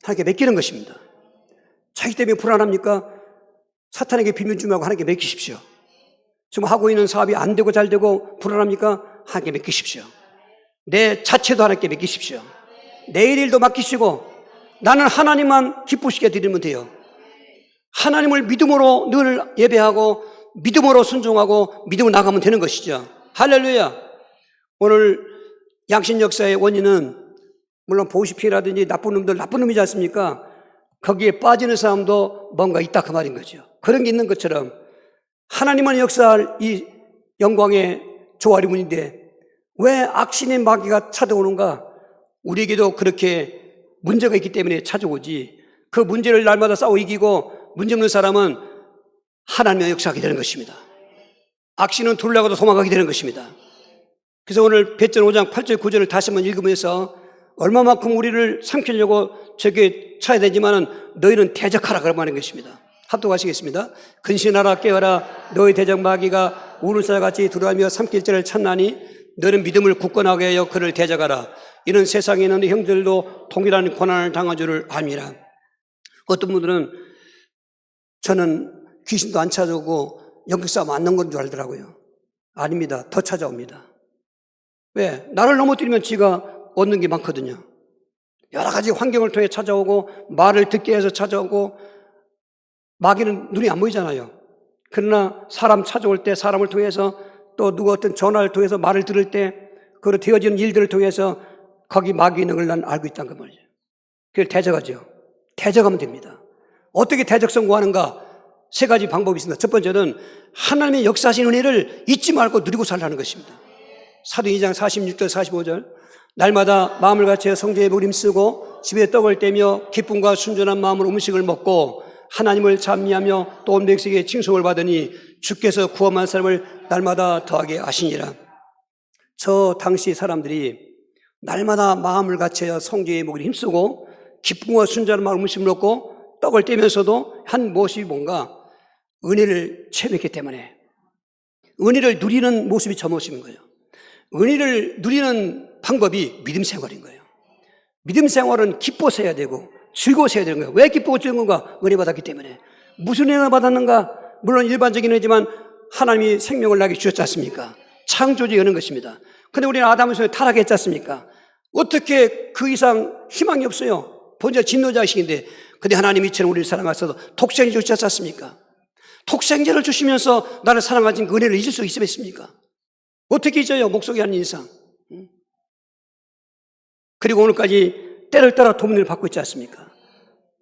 하나님께 맡기는 것입니다. 자기 때문에 불안합니까? 사탄에게 비밀 주지 말고 하나님께 맡기십시오. 지금 하고 있는 사업이 안 되고 잘 되고 불안합니까? 하나님께 맡기십시오. 내 자체도 하나님께 맡기십시오. 내일 일도 맡기시고 나는 하나님만 기쁘시게 드리면 돼요. 하나님을 믿음으로 늘 예배하고 믿음으로 순종하고 믿음으로 나가면 되는 것이죠. 할렐루야. 오늘 양신 역사의 원인은 물론 보시피라든지 나쁜 놈들 나쁜 놈이지 않습니까? 거기에 빠지는 사람도 뭔가 있다 그 말인 거죠. 그런 게 있는 것처럼 하나님만 역사할 이 영광의 조아리문인데 왜 악신의 마귀가 찾아오는가? 우리에게도 그렇게 문제가 있기 때문에 찾아오지. 그 문제를 날마다 싸워 이기고 문제 없는 사람은 하나님의 역사하게 되는 것입니다. 악신은 둘러가도 도망가게 되는 것입니다. 그래서 오늘 베드로 5장 8절 9절을 다시 한번 읽으면서 얼마만큼 우리를 삼키려고 저게 쳐야 되지만은 너희는 대적하라 그런 말인 것입니다. 합독하시겠습니다. 근신하라 깨어라 너희 대적 마귀가 우는 사자같이 들어가며 삼킬 자를 찾나니 너는 믿음을 굳건하게 하여 그를 대적하라. 이는 세상에 있는 형들도 동일한 고난을 당한 줄을 압니다. 어떤 분들은 저는 귀신도 안 찾아오고 영적싸움 안 넣은 건 줄 알더라고요. 아닙니다. 더 찾아옵니다. 왜? 나를 넘어뜨리면 지가 얻는 게 많거든요. 여러 가지 환경을 통해 찾아오고 말을 듣게 해서 찾아오고 마귀는 눈이 안 보이잖아요. 그러나 사람 찾아올 때 사람을 통해서 또 누구 어떤 전화를 통해서 말을 들을 때 그로 되어지는 일들을 통해서 거기 마귀 있는 걸 난 알고 있다는 거 말이죠. 그걸 대적하죠. 대적하면 됩니다. 어떻게 대적 선고하는가? 세 가지 방법이 있습니다. 첫 번째는 하나님의 역사하신 은혜를 잊지 말고 누리고 살라는 것입니다. 사도행전 2장 46절 45절 날마다 마음을 같이 성제에 무림쓰고 집에 떡을 떼며 기쁨과 순전한 마음으로 음식을 먹고 하나님을 찬미하며 또 온 백성에게 칭송을 받으니 주께서 구원한 사람을 날마다 더하게 하시니라. 저 당시 사람들이 날마다 마음을 같이 성제에 먹으려 힘쓰고 기쁨과 순전한 마음으로 음식을 먹고 떡을 떼면서도 한 모습이 뭔가 은혜를 체험했기 때문에 은혜를 누리는 모습이 저 모습인 거예요. 은혜를 누리는 방법이 믿음 생활인 거예요. 믿음 생활은 기뻐서 해야 되고 즐거워서 해야 되는 거예요. 왜 기쁘고 즐거운가? 은혜 받았기 때문에. 무슨 은혜 받았는가? 물론 일반적인 은혜지만 하나님이 생명을 나게 주셨지 않습니까? 창조주의 은혜인 것입니다. 근데 우리는 아담의 손에 타락했지 않습니까? 어떻게 그 이상 희망이 없어요? 본질 진노자식인데 근데 하나님이 이처럼 우리를 사랑하셔서 독생자 주셨지 않습니까? 독생자를 주시면서 나를 사랑하신 그 은혜를 잊을 수 있습니까? 어떻게 잊어요? 목속이 아닌 이상. 그리고 오늘까지 때를 따라 도민을 받고 있지 않습니까?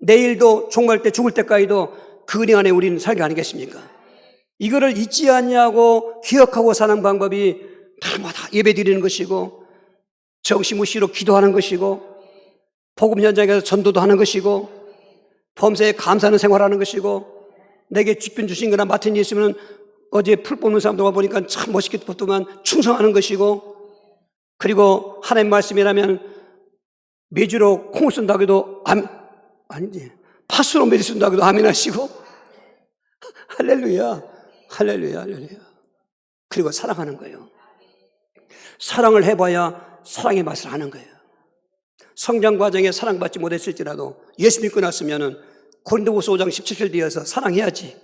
내일도 종말 때 죽을 때까지도 그 은혜 안에 우리는 살게 아니겠습니까? 이거를 잊지 않냐고 기억하고 사는 방법이 날마다 예배 드리는 것이고 정시무시로 기도하는 것이고 복음 현장에서 전도도 하는 것이고 범사에 감사하는 생활하는 것이고 내게 직분 주신 거나 맡은 일 있으면 어제 풀 뽑는 사람들 보니까 참 멋있게 뽑더만 충성하는 것이고 그리고 하나님 말씀이라면 매주로 콩을 쓴다고 해도 아니지 파수로 매주 쓴다고 해도 아멘 하시고 할렐루야 할렐루야 할렐루야. 그리고 사랑하는 거예요. 사랑을 해봐야 사랑의 맛을 아는 거예요. 성장 과정에 사랑받지 못했을지라도 예수 믿고 났으면은 고린도후서 5장 17절 뒤에서 사랑해야지.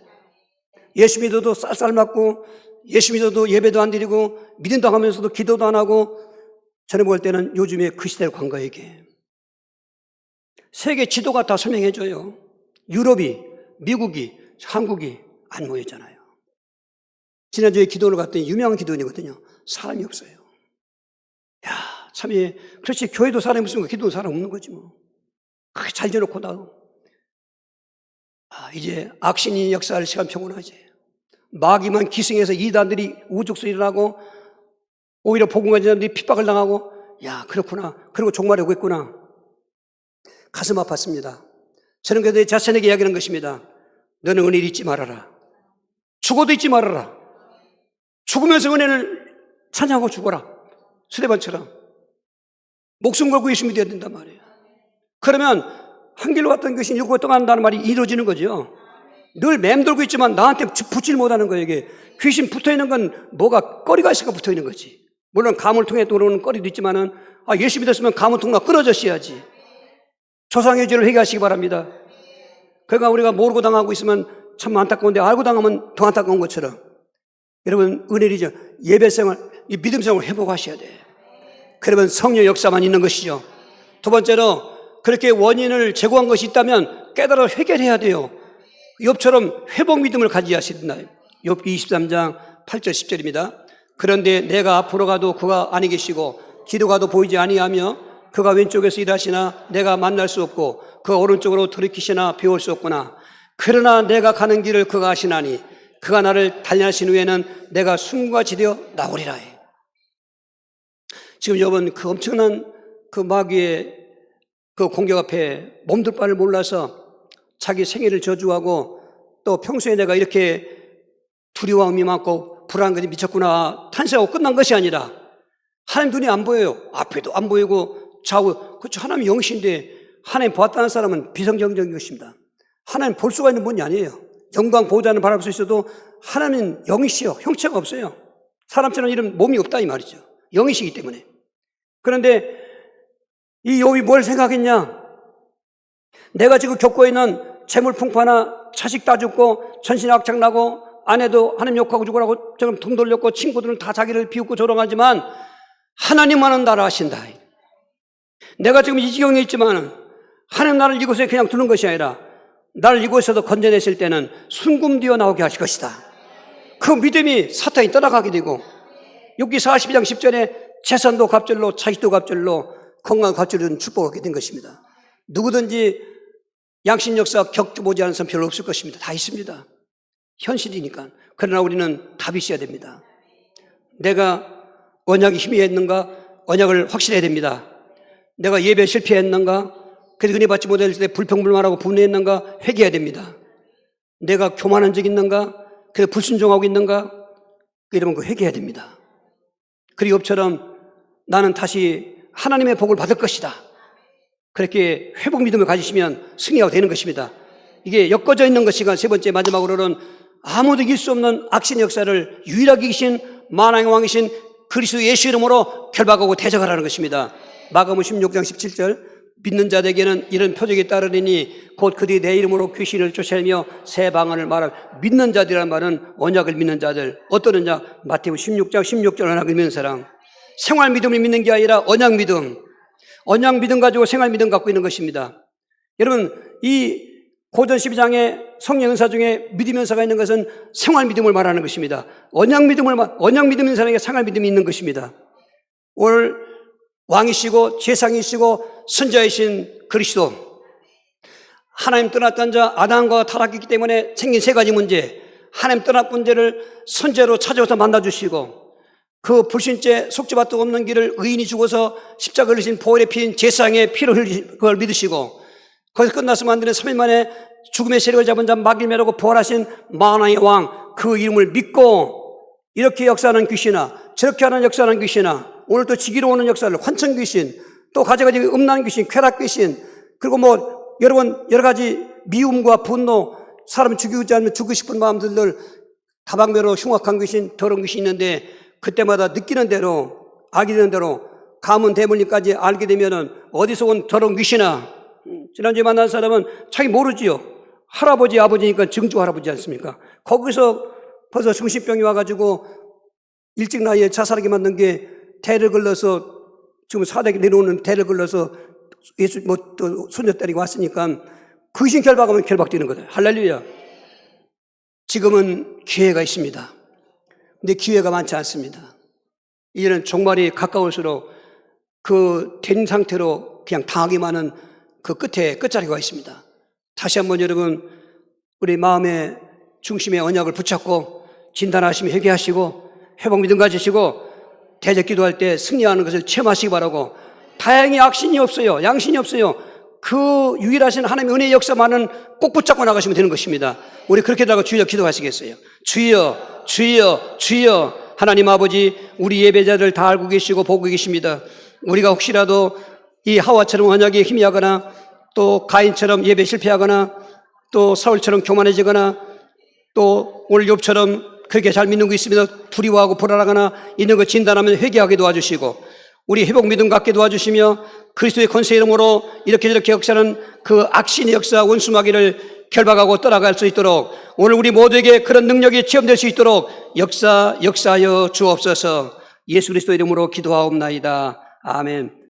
예수 믿어도 쌀쌀 맞고, 예수 믿어도 예배도 안 드리고, 믿음도 하면서도 기도도 안 하고, 저는 볼 때는 요즘에 그 시대를 간 거예요, 이게. 세계 지도가 다 설명해줘요. 유럽이, 미국이, 한국이 안 모였잖아요. 지난주에 기도를 갔더니 유명한 기도원이거든요. 사람이 없어요. 야, 참, 그렇지. 교회도 사람이 없으면 기도도 사람 없는 거지 뭐. 그렇게 잘 지어놓고 나도. 이제 악신이 역사할 시간 평온하지. 마귀만 기승해서 이단들이 우죽수 일어나고, 오히려 복음과 전자들이 핍박을 당하고, 야, 그렇구나. 그리고 종말이 오겠구나. 가슴 아팠습니다. 저는 그래도 자신에게 이야기하는 것입니다. 너는 은혜를 잊지 말아라. 죽어도 잊지 말아라. 죽으면서 은혜를 찬양하고 죽어라. 스데반처럼. 목숨 걸고 예수 믿어야 된단 말이에요. 그러면 한 길로 갔던 것이 일곱 배 떠간다는 말이 이루어지는 거죠. 늘 맴돌고 있지만 나한테 붙질 못하는 거예요, 이게. 귀신 붙어 있는 건 뭐가 꺼리가 있으니까 붙어 있는 거지. 물론 감을 통해 들어오는 꺼리도 있지만은, 예수 믿었으면 감을 통해 끊어졌어야지. 조상의 죄를 회개하시기 바랍니다. 그러니까 우리가 모르고 당하고 있으면 참 안타까운데 알고 당하면 더 안타까운 것처럼 여러분 은혜리죠. 예배생활, 이 믿음생활을 회복하셔야 돼. 그러면 성령 역사만 있는 것이죠. 두 번째로 그렇게 원인을 제거한 것이 있다면 깨달아 해결해야 돼요. 욥처럼 회복 믿음을 가지야 하신다. 욥기 23장 8절 10절입니다. 그런데 내가 앞으로 가도 그가 아니 계시고 뒤로 가도 보이지 아니하며 그가 왼쪽에서 일하시나 내가 만날 수 없고 그가 오른쪽으로 돌이키시나 배울 수 없구나. 그러나 내가 가는 길을 그가 아시나니 그가 나를 단련하신 후에는 내가 숨과 지되어 나오리라. 지금 여러분 그 엄청난 그 마귀의 그 공격 앞에 몸둘 바를 몰라서 자기 생애를 저주하고 또 평소에 내가 이렇게 두려움이 많고 불안한 것이 미쳤구나 탄식하고 끝난 것이 아니라 하나님 눈이 안 보여요. 앞에도 안 보이고 좌우. 그렇죠. 하나님 영이신데 하나님 보았다는 사람은 비성경적인 것입니다. 하나님 볼 수가 있는 분이 아니에요. 영광 보호자는 바라볼 수 있어도 하나님은 영이시요. 형체가 없어요. 사람처럼 이런 몸이 없다 이 말이죠. 영이시기 때문에. 그런데 이 욥이 뭘 생각했냐? 내가 지금 겪고 있는 재물 풍파나 자식 다 죽고 전신 악창나고 아내도 하나님 욕하고 죽으라고 등 돌렸고 친구들은 다 자기를 비웃고 조롱하지만 하나님만은 나를 아신다. 내가 지금 이 지경에 있지만 하나님 나를 이곳에 그냥 두는 것이 아니라 나를 이곳에서 건져내실 때는 순금되어 나오게 하실 것이다. 그 믿음이 사탄이 떠나가게 되고 욥기 42장 10절에 재산도 갑절로 자식도 갑절로 건강을 갑절로 준 축복을 얻게 된 것입니다. 누구든지 양신 역사 겪어보지 않은 사람 별로 없을 것입니다. 다 있습니다. 현실이니까. 그러나 우리는 답이 있어야 됩니다. 내가 언약이 희미했는가? 언약을 확실해야 됩니다. 내가 예배 실패했는가? 그래서 은혜 받지 못했을 때 불평불만하고 분해했는가? 회개해야 됩니다. 내가 교만한 적 있는가? 그래서 불순종하고 있는가? 이러면 그 회개해야 됩니다. 그리고 욥처럼 나는 다시 하나님의 복을 받을 것이다. 그렇게 회복 믿음을 가지시면 승리가 되는 것입니다. 이게 엮어져 있는 것이가 세 번째 마지막으로는 아무도 이길 수 없는 악신 역사를 유일하게 이기신 만왕의 왕이신 그리스도 예수 이름으로 결박하고 대적하라는 것입니다. 마가복음 16장 17절 믿는 자들에게는 이런 표적이 따르리니 곧 그들이 내 이름으로 귀신을 쫓아내며 새 방언을 말할 믿는 자들이라는 말은 언약을 믿는 자들. 어떠느냐? 마태복음 16장 16절 언약을 믿는 사람. 생활 믿음을 믿는 게 아니라 언약 믿음. 언약 믿음 가지고 생활 믿음 갖고 있는 것입니다. 여러분 이 고전 12장의 성령 은사 중에 믿음 은사가 있는 것은 생활 믿음을 말하는 것입니다. 언약 믿음 있는 사람에게 생활 믿음이 있는 것입니다. 오늘 왕이시고 제상이시고 선자이신 그리스도 하나님 떠났던 자 아담과 타락했기 때문에 생긴 세 가지 문제 하나님 떠났 문제를 선제로 찾아와서 만나주시고 그 불신죄 속죄받도 없는 길을 의인이 죽어서 십자가를 흘리신 보혈의 피인 제상의 피를 흘리신 그걸 믿으시고 거기서 끝났으면 안 되는 3일 만에 죽음의 세력을 잡은 자 마귀를 매라고 부활하신 만왕의 왕 그 이름을 믿고 이렇게 역사하는 귀신아 저렇게 하는 역사하는 귀신아 오늘 또 지기로 오는 역사를 환청 귀신 또 가지가지 음란 귀신 쾌락 귀신 그리고 뭐 여러분 여러 가지 미움과 분노 사람 죽이지 않으면 죽고 싶은 마음들을 다방면으로 흉악한 귀신 더러운 귀신이 있는데 그때마다 느끼는 대로 알게 되는 대로 가문 대물림까지 알게 되면은 어디서 온 더러운 귀신아 지난주에 만난 사람은 자기 모르지요. 할아버지, 아버지니까 증조 할아버지 않습니까? 거기서 벌써 중신병이 와가지고 일찍 나이에 자살하게 만든 게 대를 걸러서 지금 사대기 내려오는 대를 걸러서 예수 또 손녀 때리고 왔으니까 귀신 결박하면 결박되는 거다. 할렐루야. 지금은 기회가 있습니다. 근데 기회가 많지 않습니다. 이제는 종말이 가까울수록 그 된 상태로 그냥 당하기만 하는 그 끝에 끝자리가 있습니다. 다시 한번 여러분 우리 마음의 중심에 언약을 붙잡고 진단하시며 회개하시고 회복 믿음 가지시고 대적 기도할 때 승리하는 것을 체험하시기 바라고, 다행히 악신이 없어요. 양신이 없어요. 그 유일하신 하나님의 은혜의 역사만은 꼭 붙잡고 나가시면 되는 것입니다. 우리 그렇게다가 주여 기도하시겠어요? 주여, 주여, 주여. 하나님 아버지, 우리 예배자들 다 알고 계시고 보고 계십니다. 우리가 혹시라도 이 하와처럼 언약에 희미하거나 또 가인처럼 예배 실패하거나 또 사울처럼 교만해지거나 또 오늘 욥처럼 그렇게 잘 믿는 거 있으면 두려워하고 불안하거나 있는 거 진단하면 회개하게 도와주시고, 우리 회복 믿음 갖게 도와주시며 그리스도의 권세 이름으로 이렇게 저렇게 역사는 그 악신의 역사 원수마귀를 결박하고 떠나갈 수 있도록, 오늘 우리 모두에게 그런 능력이 체험될 수 있도록 역사하여 주옵소서. 예수 그리스도 이름으로 기도하옵나이다. 아멘.